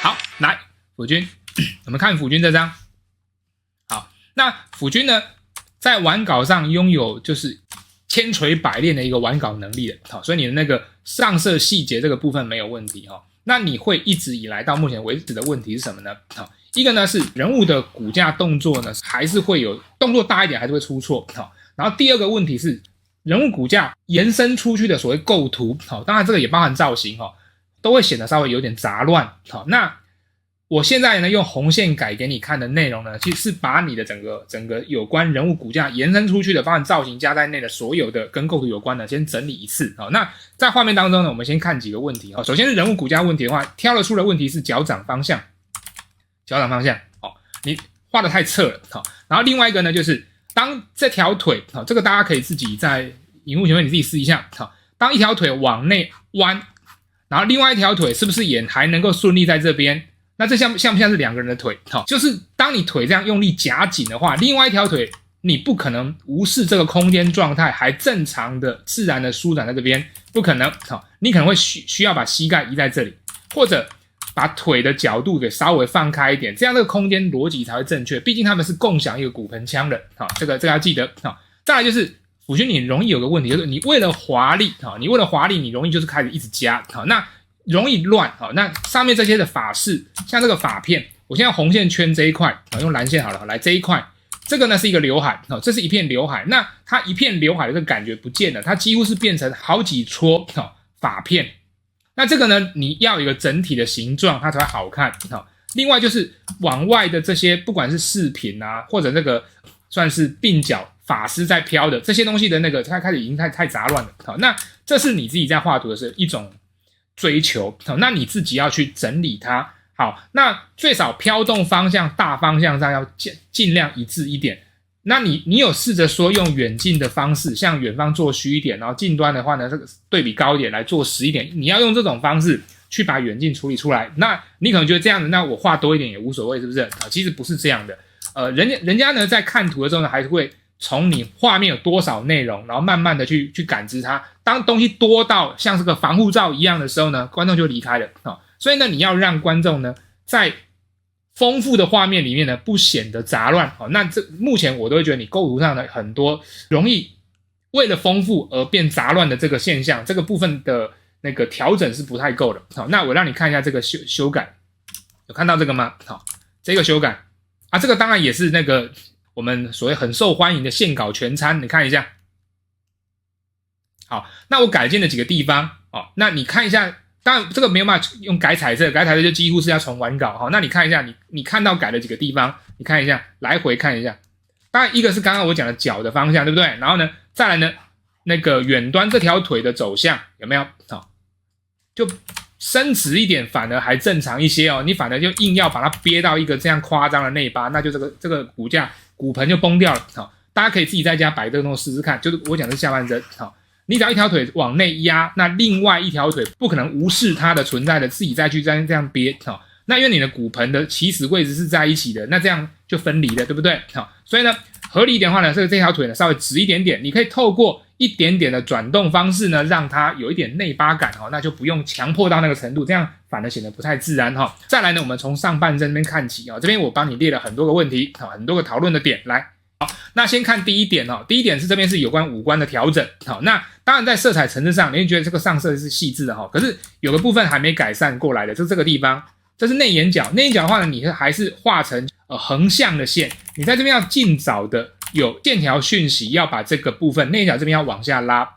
好，来辅君，我们看辅君这张。好，那辅君呢，在玩稿上拥有就是千锤百炼的一个玩稿能力的，好，所以你的那个上色细节这个部分没有问题哈。那你会一直以来到目前为止的问题是什么呢？好，一个呢是人物的骨架动作呢还是会有动作大一点还是会出错，好，然后第二个问题是人物骨架延伸出去的所谓构图，好，当然这个也包含造型哈，都会显得稍微有点杂乱，好，那我现在呢用红线改给你看的内容呢，其实是把你的整个有关人物骨架延伸出去的，包含造型加在内的所有的跟构图有关的，先整理一次。好，那在画面当中呢，我们先看几个问题。首先是人物骨架问题的话，挑得出的问题是脚掌方向，你画得太侧了。然后另外一个呢，就是当这条腿，这个大家可以自己在荧幕前面你自己试一下。当一条腿往内弯，然后另外一条腿是不是也还能够顺利在这边？那这像不像是两个人的腿？就是当你腿这样用力夹紧的话，另外一条腿你不可能无视这个空间状态，还正常的自然的舒展在这边，不可能。你可能会需要把膝盖移在这里，或者把腿的角度给稍微放开一点，这样这个空间逻辑才会正确。毕竟他们是共享一个骨盆腔的，这个要记得。再来就是辅君，你容易有个问题，就是你为了华丽，你容易就是开始一直加，那容易乱。那上面这些的法式，像这个发片，我现在红线圈这一块，用蓝线好了，来这一块，这个呢是一个刘海，这是一片刘海，那它一片刘海的这个感觉不见了，它几乎是变成好几撮发片。那这个呢，你要有一个整体的形状，它才会好看。另外就是往外的这些，不管是饰品啊，或者那个算是鬓角发丝在飘的这些东西的那个，它开始已经太杂乱了。那这是你自己在画图的时候一种追求，那你自己要去整理它。好，那最少飘动方向大方向上要尽量一致一点。那你有试着说用远近的方式，向远方做虚一点，然后近端的话呢，这个对比高一点来做实一点，你要用这种方式去把远近处理出来。那你可能觉得这样子，那我画多一点也无所谓，是不是？其实不是这样的。人家呢在看图的时候呢，还是会从你画面有多少内容，然后慢慢的去感知它。当东西多到像是个防护罩一样的时候呢，观众就离开了。所以呢，你要让观众呢在丰富的画面里面呢不显得杂乱。那这目前我都会觉得你构图上的很多容易为了丰富而变杂乱的这个现象，这个部分的那个调整是不太够的。那我让你看一下这个修改，有看到这个吗？这个修改啊，这个当然也是那个我们所谓很受欢迎的线稿全参，你看一下。好，那我改进了几个地方。那你看一下，当然这个没有办法用改彩色，改彩色就几乎是要重完稿。那你看一下，你看到改了几个地方，你看一下，来回看一下。当然一个是刚刚我讲的脚的方向，对不对？然后呢，再来呢，那个远端这条腿的走向有没有？就伸直一点反而还正常一些哦。你反而就硬要把它憋到一个这样夸张的内八，那就这个骨盆就崩掉了。大家可以自己在家摆这个动作试试看，就是我讲的是下半身。你只要一条腿往内压，那另外一条腿不可能无视它的存在的，自己再去这样憋。那因为你的骨盆的起始位置是在一起的，那这样就分离了，对不对？所以呢，合理一点的话呢，这条腿呢稍微直一点点，你可以透过一点点的转动方式呢，让它有一点内八感，那就不用强迫到那个程度，这样反而显得不太自然。再来呢，我们从上半身这边看起，这边我帮你列了很多个问题，很多个讨论的点来。那先看第一点，第一点是这边是有关五官的调整。那当然在色彩层次上，你会觉得这个上色是细致的，可是有个部分还没改善过来的，就是这个地方，这是内眼角。内眼角的话呢，你还是画成横向的线，你在这边要尽早的有线条讯息，要把这个部分内眼角这边要往下拉，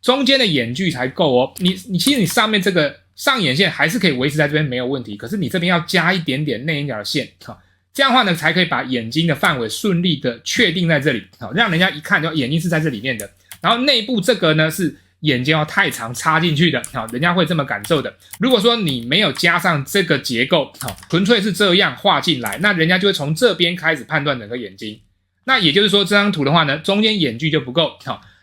中间的眼距才够哦。其实你上面这个上眼线还是可以维持在这边没有问题，可是你这边要加一点点内眼角的线。这样的话呢，才可以把眼睛的范围顺利的确定在这里，让人家一看就眼睛是在这里面的。然后内部这个呢是眼睛要太长插进去的，人家会这么感受的。如果说你没有加上这个结构，纯粹是这样画进来，那人家就会从这边开始判断整个眼睛。那也就是说这张图的话呢，中间眼距就不够，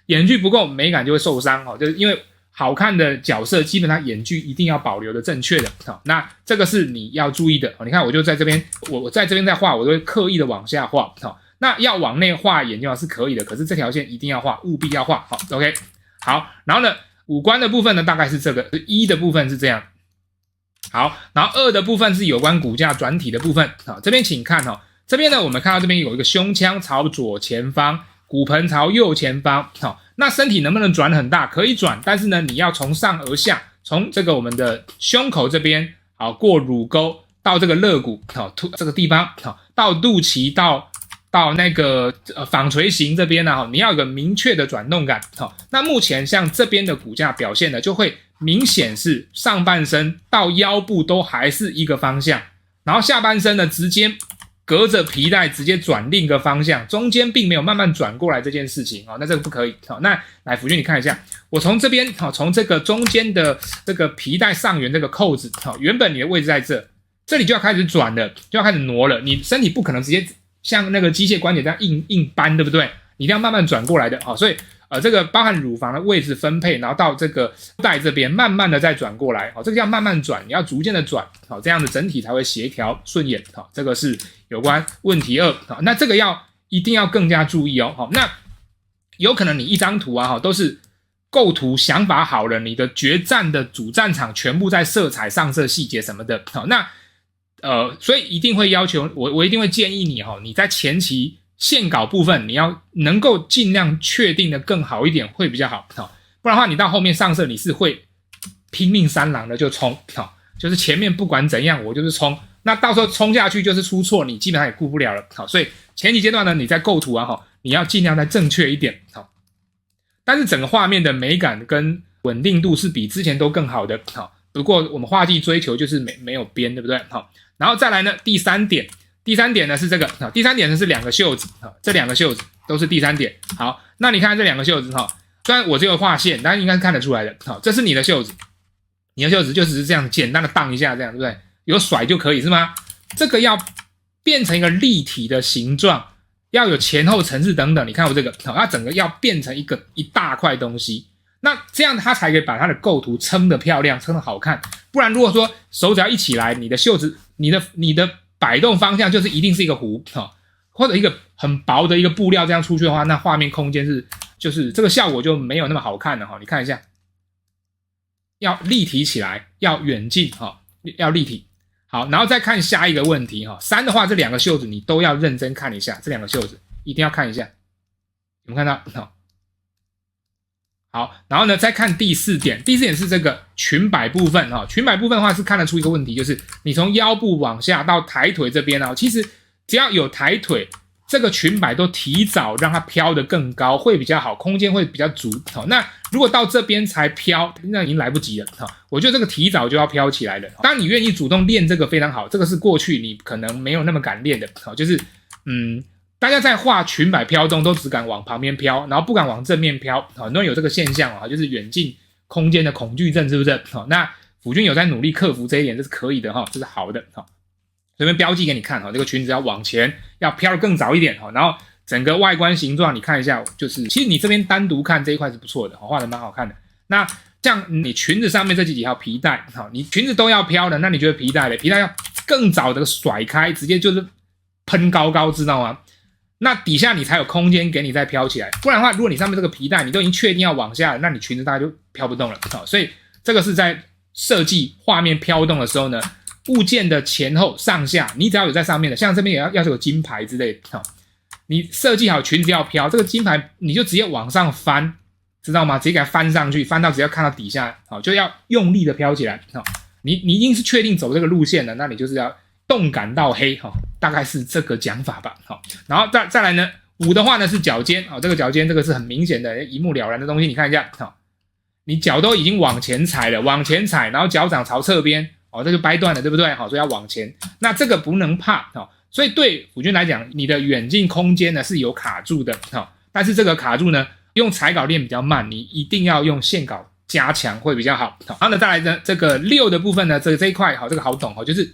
眼距不够美感就会受伤，就是因为好看的角色基本上眼距一定要保留的正确的。那这个是你要注意的。你看我就在这边，我在这边在画，我都会刻意的往下画。那要往内画眼睛是可以的，可是这条线一定要画，务必要画。OK， 好，然后呢五官的部分呢，大概是这个，1的部分是这样。好，然后2的部分是有关股价转体的部分。好，这边请看这边呢，我们看到这边有一个胸腔朝左前方，骨盆朝右前方。好，那身体能不能转很大？可以转，但是呢，你要从上而下，从这个我们的胸口这边，好，过乳沟到这个肋骨，好，这个地方，好，到肚脐，到那个纺锤形这边呢，你要有个明确的转动感。好，那目前像这边的股价表现呢，就会明显是上半身到腰部都还是一个方向，然后下半身呢直接隔着皮带直接转另一个方向，中间并没有慢慢转过来这件事情。那这个不可以。那来辅君你看一下，我从这边从这个中间的这个皮带上缘这个扣子，原本你的位置在这里就要开始转了，就要开始挪了，你身体不可能直接像那个机械关节这样硬扳，对不对？你一定要慢慢转过来的。所以这个包含乳房的位置分配，然后到这个带这边慢慢的再转过来。这个要慢慢转，你要逐渐的转，这样的整体才会协调顺眼。这个是有关问题2。那这个一定要更加注意哦。那有可能你一张图都是构图想法好了，你的决战的主战场全部在色彩上色细节什么的。那所以一定会要求我一定会建议你你在前期线稿部分你要能够尽量确定的更好一点会比较好。不然的话你到后面上色你是会拼命三郎的就冲，就是前面不管怎样我就是冲，那到时候冲下去就是出错，你基本上也顾不了了。所以前期阶段呢，你在构图你要尽量再正确一点。但是整个画面的美感跟稳定度是比之前都更好的。不过我们画技追求就是没有边，对不对？然后再来呢，第三点呢是这个，第三点呢是2个袖子，这2个袖子都是第3点。好，那你看这2个袖子虽然我只有画线，但应该是看得出来的。这是你的袖子，你的袖子就只是这样简单的荡一下，这样对不对？有甩就可以是吗？这个要变成一个立体的形状，要有前后层次等等。你看我这个，它整个要变成一大块东西。那这样它才可以把它的构图撑得漂亮，撑得好看。不然如果说手只要一起来，你的袖子，你的摆动方向就是一定是一个弧，或者一个很薄的一个布料这样出去的话，那画面空间就是这个效果就没有那么好看了。你看一下，要立体起来，要远近，要立体。好，然后再看下一个问题3的话，这2个袖子你都要认真看一下，这2个袖子一定要看一下，有没有看到？好，然后呢，再看第4点，第4点是这个裙摆部分裙摆部分的话是看得出一个问题，就是你从腰部往下到抬腿这边其实只要有抬腿，这个裙摆都提早让它飘得更高，会比较好，空间会比较足。那如果到这边才飘，那已经来不及了。我觉得这个提早就要飘起来了。当然你愿意主动练这个非常好，这个是过去你可能没有那么敢练的。就是大家在画裙摆飘动都只敢往旁边飘，然后不敢往正面飘。很多人有这个现象就是远近空间的恐惧症，是不是？那辅君有在努力克服这一点，这是可以的这是好的。这边标记给你看这个裙子要往前，要飘得更早一点然后整个外观形状你看一下，就是其实你这边单独看这一块是不错的画得蛮好看的。那像你裙子上面这几条皮带你裙子都要飘的，那你觉得皮带要更早的甩开，直接就是喷高，知道吗？那底下你才有空间给你再飘起来，不然的话，如果你上面这个皮带你都已经确定要往下了，那你裙子大概就飘不动了。所以这个是在设计画面飘动的时候呢，物件的前后上下，你只要有在上面的，像这边也要有金牌之类的你设计好裙子要飘，这个金牌你就直接往上翻，知道吗？直接给它翻上去，翻到只要看到底下就要用力的飘起来你一定是确定走这个路线的，那你就是要动感到黑大概是这个讲法吧。然后再来呢，5的话呢是脚尖这个脚尖这个是很明显的一目了然的东西，你看一下你脚都已经往前踩了，然后脚掌朝侧边这就掰断了，对不对？所以要往前，那这个不能怕所以对辅君来讲，你的远近空间呢是有卡住的但是这个卡住呢，用彩稿练比较慢，你一定要用线稿加强会比较好。然后呢，再来呢这个6的部分呢，这一块这个好懂就是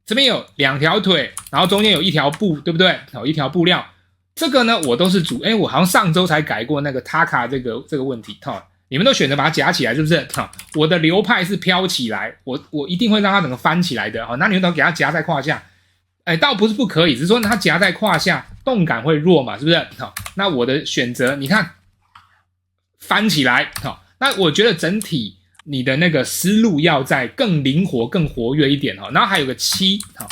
这边有2条腿，然后中间有一条布，对不对？一条布料，这个呢我都是我好像上周才改过那个 Taka 这个问题你们都选择把它夹起来，是不是？我的流派是飘起来，我一定会让它整个翻起来的那你们都给它夹在胯下，倒不是不可以，只是说它夹在胯下动感会弱嘛，是不是？那我的选择你看翻起来那我觉得整体你的那个思路要再更灵活、更活跃一点哈。然后还有个7，好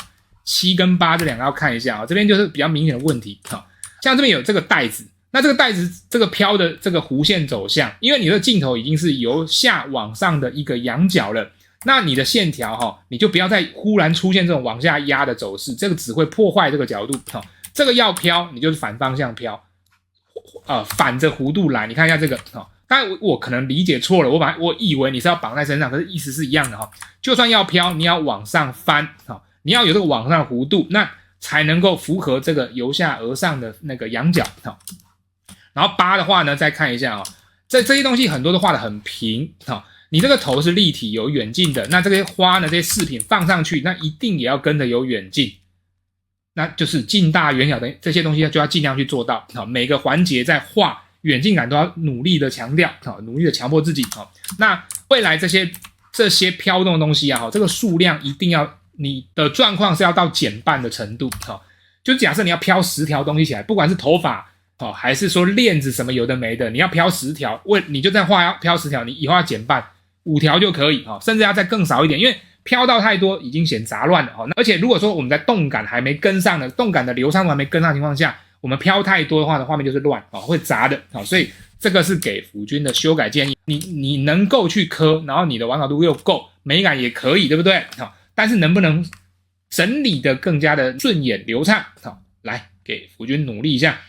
，7跟8这两个要看一下啊，这边就是比较明显的问题哈。像这边有这个带子，那这个带子这个飘的这个弧线走向，因为你的镜头已经是由下往上的一个仰角了，那你的线条哈，你就不要再忽然出现这种往下压的走势，这个只会破坏这个角度哈。这个要飘，你就是反方向飘，反着弧度来。你看一下这个哈。当然我可能理解错了，我以为你是要绑在身上，可是意思是一样的哈。就算要飘，你要往上翻哈，你要有这个往上的弧度，那才能够符合这个由下而上的那个仰角哈。然后8的话呢，再看一下这些东西很多都画得很平哈。你这个头是立体有远近的，那这些花呢，这些饰品放上去，那一定也要跟着有远近，那就是近大远小的这些东西就要尽量去做到哈。每个环节在画远近感都要努力的强调，努力的强迫自己。那未来这些飘动的东西啊，这个数量一定要，你的状况是要到减半的程度。就假设你要飘10条东西起来，不管是头发还是说链子什么有的没的，你要飘10条，你就在画要飘10条，你以后要减半5条就可以，甚至要再更少一点，因为飘到太多已经显杂乱了。而且如果说我们在动感还没跟上的，动感的流畅度还没跟上的情况下，我们飘太多的话呢，画面就是乱会杂的。所以这个是给辅君的修改建议。你能够去刻，然后你的完稿度又够，美感也可以，对不对？但是能不能整理的更加的顺眼流畅，来给辅君努力一下。